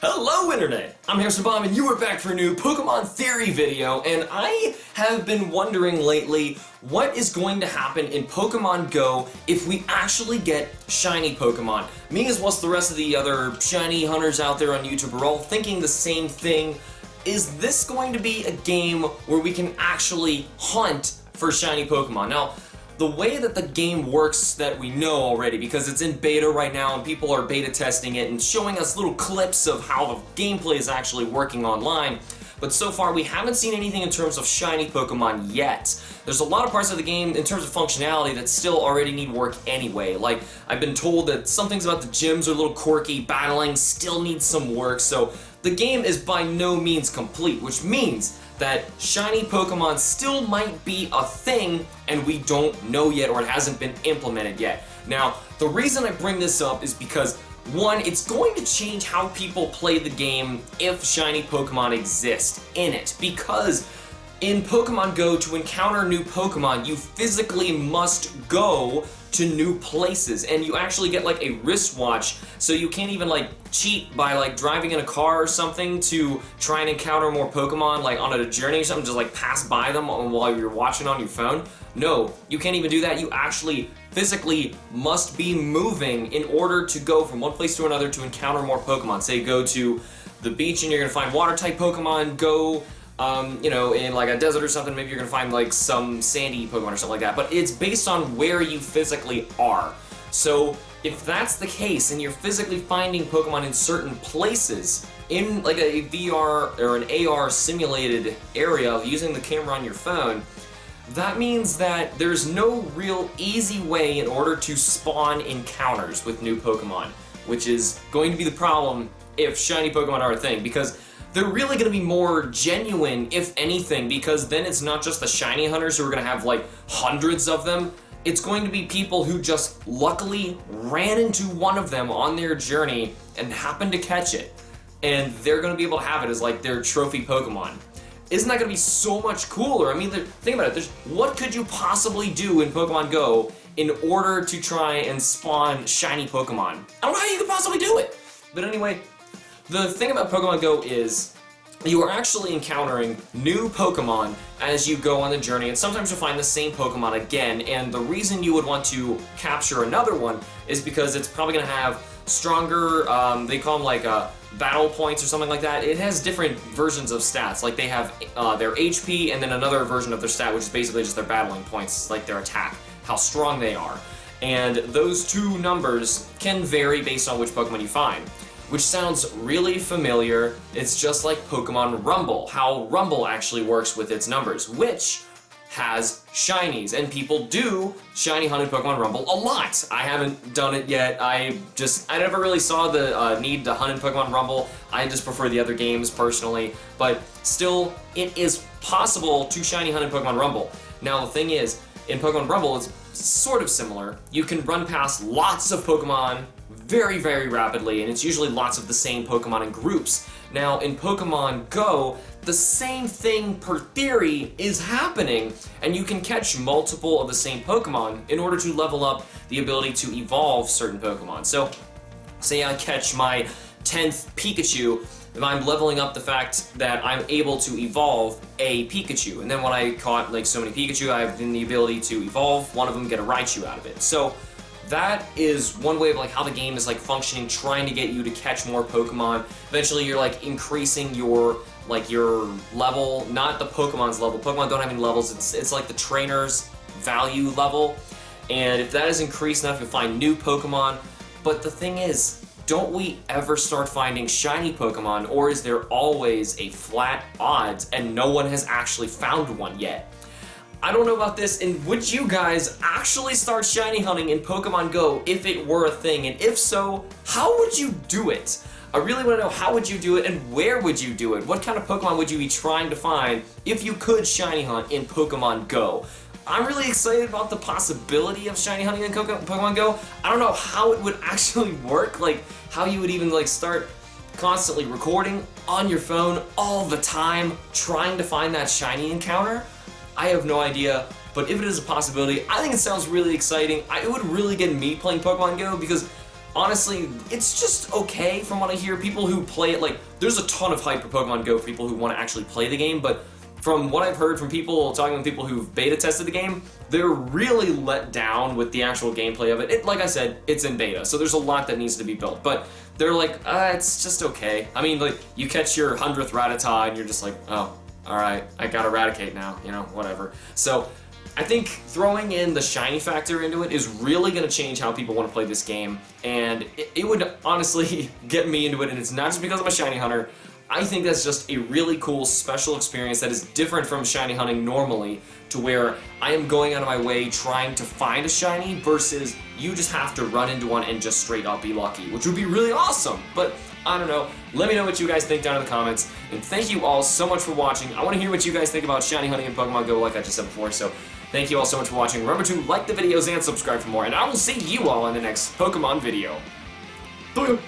Hello Internet! I'm HamsterBomb and you are back for a new Pokemon Theory video, and I have been wondering lately what is going to happen in Pokemon Go if we actually get shiny Pokemon. Me as well as the rest of the other shiny hunters out there on YouTube are all thinking the same thing. Is this going to be a game where we can actually hunt for shiny Pokemon? Now, the way that the game works that we know already, because it's in beta right now and people are beta testing it and showing us little clips of how the gameplay is actually working online, but so far we haven't seen anything in terms of shiny Pokemon yet. There's a lot of parts of the game in terms of functionality that still already need work anyway. Like, I've been told that some things about the gyms are a little quirky, battling still needs some work, so the game is by no means complete, which means that shiny Pokemon still might be a thing and we don't know yet, or it hasn't been implemented yet. Now, the reason I bring this up is because, one, it's going to change how people play the game if shiny Pokemon exist in it, because in Pokemon Go, to encounter new Pokemon, you physically must go to new places, and you actually get like a wristwatch, so you can't even like cheat by like driving in a car or something to try and encounter more Pokemon, like on a journey or something, just like pass by them while you're watching on your phone. No, you can't even do that. You actually physically must be moving in order to go from one place to another to encounter more Pokemon. Say go to the beach and you're gonna find water type Pokemon, go in like a desert or something, maybe you're gonna find like some sandy Pokemon or something like that, but it's based on where you physically are. So if that's the case and you're physically finding Pokemon in certain places, in like a VR or an AR simulated area using the camera on your phone, that means that there's no real easy way in order to spawn encounters with new Pokemon, which is going to be the problem if shiny Pokemon are a thing, because they're really going to be more genuine, if anything, because then it's not just the shiny hunters who are going to have like hundreds of them. It's going to be people who just luckily ran into one of them on their journey and happened to catch it, and they're going to be able to have it as like their trophy Pokemon. Isn't that going to be so much cooler? I mean, think about it. What could you possibly do in Pokemon Go in order to try and spawn shiny Pokemon? I don't know how you could possibly do it. But anyway, the thing about Pokemon Go is you are actually encountering new Pokemon as you go on the journey, and sometimes you'll find the same Pokemon again, and the reason you would want to capture another one is because it's probably going to have stronger, they call them like battle points or something like that. It has different versions of stats, like they have their HP and then another version of their stat, which is basically just their battling points, like their attack, how strong they are. And those two numbers can vary based on which Pokemon you find, which sounds really familiar. It's just like Pokemon Rumble, how Rumble actually works with its numbers, which has shinies, and people do shiny hunted Pokemon Rumble a lot. I haven't done it yet. I never really saw the need to hunt in Pokemon Rumble. I just prefer the other games personally, but still, it is possible to shiny hunt in Pokemon Rumble. Now the thing is, in Pokemon Rumble, it's sort of similar. You can run past lots of Pokemon very, very rapidly, and it's usually lots of the same Pokemon in groups. Now, in Pokemon Go, the same thing per theory is happening, and you can catch multiple of the same Pokemon in order to level up the ability to evolve certain Pokemon. So, say I catch my 10th Pikachu, and I'm leveling up the fact that I'm able to evolve a Pikachu, and then when I caught like so many Pikachu, I have then the ability to evolve one of them, get a Raichu out of it. So that is one way of like how the game is like functioning, trying to get you to catch more Pokemon. Eventually you're like increasing your level, not the Pokemon's level. Pokemon don't have any levels. It's like the trainer's value level. And if that is increased enough, you'll find new Pokemon. But the thing is, don't we ever start finding shiny Pokemon, or is there always a flat odds and no one has actually found one yet? I don't know about this, and would you guys actually start shiny hunting in Pokemon Go if it were a thing? And if so, how would you do it? I really want to know, how would you do it and where would you do it? What kind of Pokemon would you be trying to find if you could shiny hunt in Pokemon Go? I'm really excited about the possibility of shiny hunting in Pokemon Go. I don't know how it would actually work, like how you would even like start constantly recording on your phone all the time trying to find that shiny encounter. I have no idea, but if it is a possibility, I think it sounds really exciting. It would really get me playing Pokemon Go because honestly, it's just okay from what I hear. People who play it, like, there's a ton of hype for Pokemon Go for people who want to actually play the game, but from what I've heard from people, talking with people who've beta tested the game, they're really let down with the actual gameplay of it. Like I said, it's in beta, so there's a lot that needs to be built, but they're like, it's just okay. I mean, like, you catch your 100th Rattata and you're just like, oh, alright, I gotta Eradicate now, you know, whatever. So, I think throwing in the shiny factor into it is really going to change how people want to play this game, and it would honestly get me into it, and it's not just because I'm a shiny hunter. I think that's just a really cool special experience that is different from shiny hunting normally, to where I am going out of my way trying to find a shiny versus you just have to run into one and just straight up be lucky, which would be really awesome. But I don't know. Let me know what you guys think down in the comments, and thank you all so much for watching. I want to hear what you guys think about shiny hunting in Pokemon Go, like I just said before, so thank you all so much for watching. Remember to like the videos and subscribe for more, and I will see you all in the next Pokemon video. See ya!